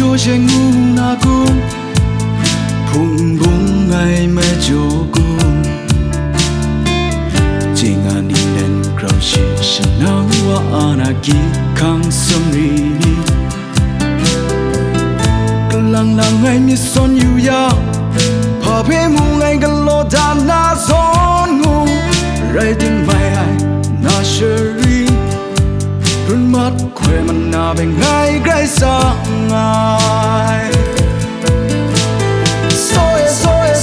cho che ngu na cung phung bung ngày mẹ cho cung chỉ ngàn đi lên cầu chỉ sân nắng wa ana ki khang sum ri lang lang ngày mi son yu ya pa pe mu ngày galo da na son ngu rai ting mai ai na sheri run mat khỏe man na bên ngày gai sa ngai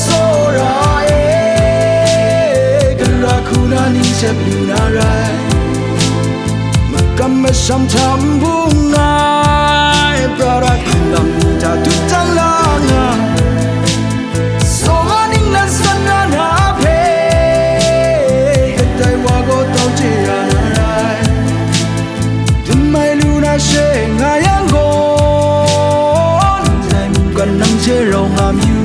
so ra gara khuna ni se bluna rai makam sam tham bung ngai brara kulam ta tu tang la nga so maning lan san na phe dai wa go tau che ya rai dum mai lu na she nga yang go dai mu kan nang che rong nga myu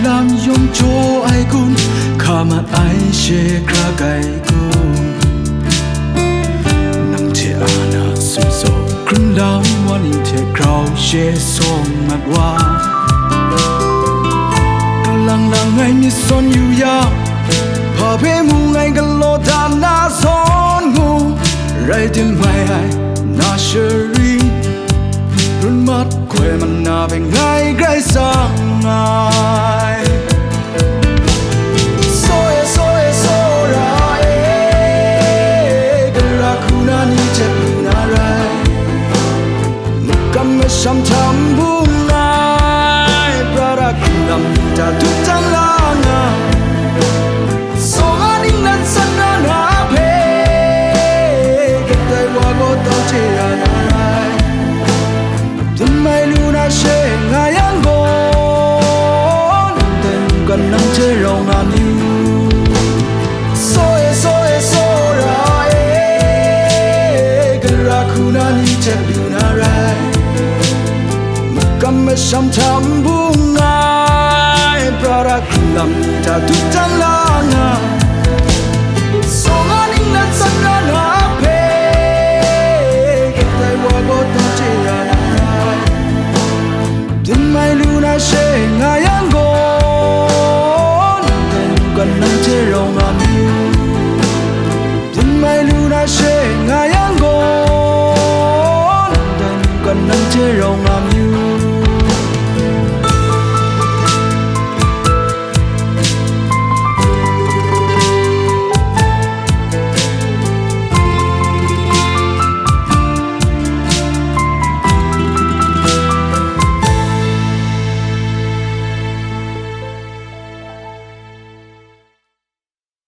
làm yom cho ai kun kama ai she kra kai kun nang che ana sum so krun lam wan in te crowd she song mat wa lang lang ngai mi son yu ya pa pe mu ngai galo da na son ngu rai tim mai ai na sheri run mat khỏe man na bên ngai gai sa ngai sam tham bung ngai brara kulam ta tu tang la nga so aning nan san na phe dai wa go tau che ya nai dum mai lu na she nga yang go den kan nang che rong na ni so ra gara khuna ni che lu na rai cầm sam tham bung ngai brara kulam ta tu tang la nga